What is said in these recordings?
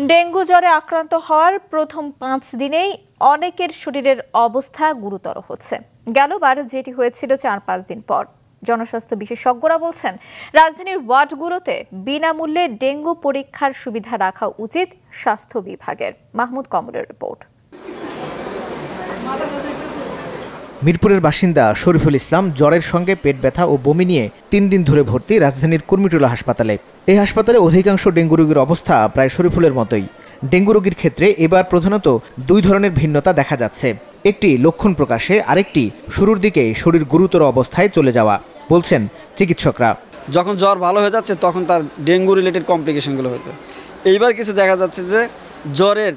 Dengue জ্বরে আক্রান্ত হওয়ার প্রথম 5 দিনেই অনেকের শরীরের অবস্থা গুরুতর হচ্ছে। গেলবার যেটি হয়েছিল 4-5 দিন পর। জনস্বাস্থ্য বিশেষজ্ঞরা বলছেন, রাজধানীর ওয়ার্ডগুলোতে বিনামূল্যে ডেঙ্গু পরীক্ষার সুবিধা রাখা উচিত স্বাস্থ্য বিভাগের। মাহমুদ কমলের রিপোর্ট। মিরপুরের বাসিন্দা শরীফুল ইসলাম জ্বরের সঙ্গে পেট ব্যথা ও বমি নিয়ে 3 দিন ধরে ভর্তি রাজধানীর কুর্মিটোলা হাসপাতালে। এই হাসপাতালে অধিকাংশ ডেঙ্গু রোগীর অবস্থা প্রায় শরীফুলের মতোই। ডেঙ্গু রোগীর ক্ষেত্রে এবার প্রধানত 2 ধরনের ভিন্নতা দেখা যাচ্ছে। একটি লক্ষণ প্রকাশে, আরেকটি শুরুর দিকে শরীর গুরুতর অবস্থায় চলে যাওয়া, বলছেন চিকিৎসকরা। যখন জ্বর ভালো হয়ে যাচ্ছে তখন তার ডেঙ্গু রিলেটেড কমপ্লিকেশনগুলো হতো। এইবার কিছু দেখা যাচ্ছে যে জ্বরের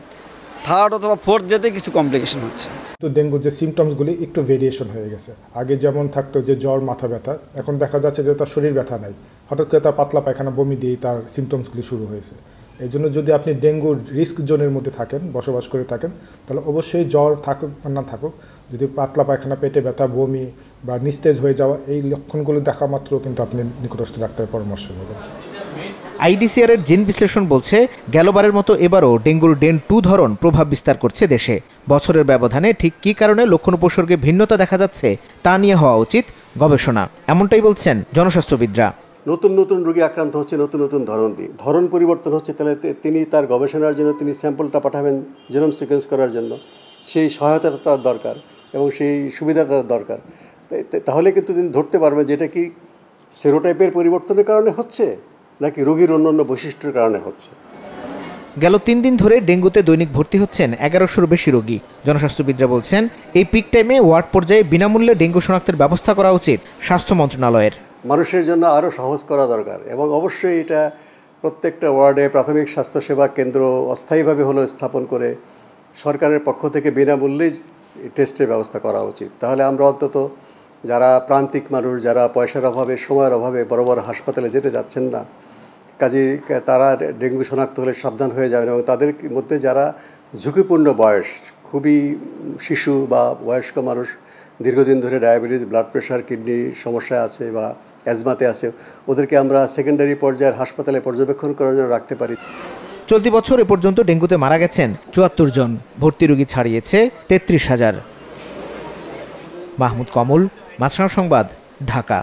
3rd অথবা 4th ডেতে কিছু কমপ্লিকেশন হচ্ছে। তো ডেঙ্গুর যে সিমটমসগুলি একটু ভেরিয়েশন হয়ে গেছে। আগে যেমন থাকতো যে জ্বর, মাথা ব্যথা, এখন দেখা যাচ্ছে যে তার শরীর ব্যথা নাই, হঠাৎ করে তার পাতলা পায়খানা, বমি দিয়েই তার সিমটমসগুলি শুরু হয়েছে। এই জন্য যদি আপনি ডেঙ্গুর রিস্ক জোনের মধ্যে থাকেন, বসবাস করে থাকেন, তাহলে অবশ্যই জ্বর থাকুক বা না থাকুক, যদি পাতলা পায়খানা, পেটে ব্যথা, বমি বা নিস্তেজ হয়ে যাওয়া, এই লক্ষণগুলো দেখা মাত্র কিন্তু আপনি নিকটস্থ ডাক্তারের পরামর্শ নেবেন। আইডিসিআর এর জিন বিশ্লেষণ বলছে, গেলবারের মতো এবারও ডেঙ্গুর ডেন 2 ধরন প্রভাব বিস্তার করছে দেশে। বছরের ব্যবধানে ঠিক কী কারণে লক্ষণ উপসর্গে ভিন্নতা দেখা যাচ্ছে তা নিয়ে হওয়া উচিত গবেষণা, এমনটাই বলছেন জনস্বাস্থ্যবিদরা। নতুন নতুন রোগী আক্রান্ত হচ্ছে, নতুন নতুন ধরন পরিবর্তন হচ্ছে, তাহলে তিনি তার গবেষণার জন্য তিনি স্যাম্পলটা পাঠাবেন জিনোম সিকোয়েন্স করার জন্য। সেই সহায়তাটা তার দরকার এবং সেই সুবিধাটা দরকার। তাহলে কিন্তু তিনি ধরতে পারবেন যেটা কি সেরোটাইপের পরিবর্তনের কারণে হচ্ছে নাকি রোগীর অন্যান্য বৈশিষ্ট্যের কারণে হচ্ছে। গেল 3 দিন ধরে ডেঙ্গুতে দৈনিক ভর্তি হচ্ছেন 1100-র বেশি রোগী। জনস্বাস্থ্যবিদরা বলছেন, এই পিক টাইমে ওয়ার্ড পর্যায়ে বিনামূল্যে ডেঙ্গু শনাক্তের ব্যবস্থা করা উচিত স্বাস্থ্য মন্ত্রণালয়ের। মানুষের জন্য আরও সহজ করা দরকার এবং অবশ্যই এটা প্রত্যেকটা ওয়ার্ডে প্রাথমিক স্বাস্থ্যসেবা কেন্দ্র অস্থায়ীভাবে হলেও স্থাপন করে সরকারের পক্ষ থেকে বিনামূল্যেই টেস্টের ব্যবস্থা করা উচিত। তাহলে আমরা অন্তত যারা প্রান্তিক মানুষ, যারা পয়সার অভাবে, সময়ের অভাবে বড় বড় হাসপাতালে যেতে যাচ্ছেন না, কাজে তারা ডেঙ্গু শনাক্ত হলে সাবধান হয়ে যাবেন। এবং তাদের মধ্যে যারা ঝুঁকিপূর্ণ বয়স, খুবই শিশু বা বয়স্ক মানুষ, দীর্ঘদিন ধরে ডায়াবেটিস, ব্লাড প্রেশার, কিডনি সমস্যা আছে বা অ্যাজমাতে আছে, ওদেরকে আমরা সেকেন্ডারি পর্যায়ের হাসপাতালে পর্যবেক্ষণ করার জন্য রাখতে পারি। চলতি বছর এ পর্যন্ত ডেঙ্গুতে মারা গেছেন 74 জন, ভর্তি রোগী ছাড়িয়েছে 33,000। মাহমুদ কমল, মাছরাঙা সংবাদ, ঢাকা।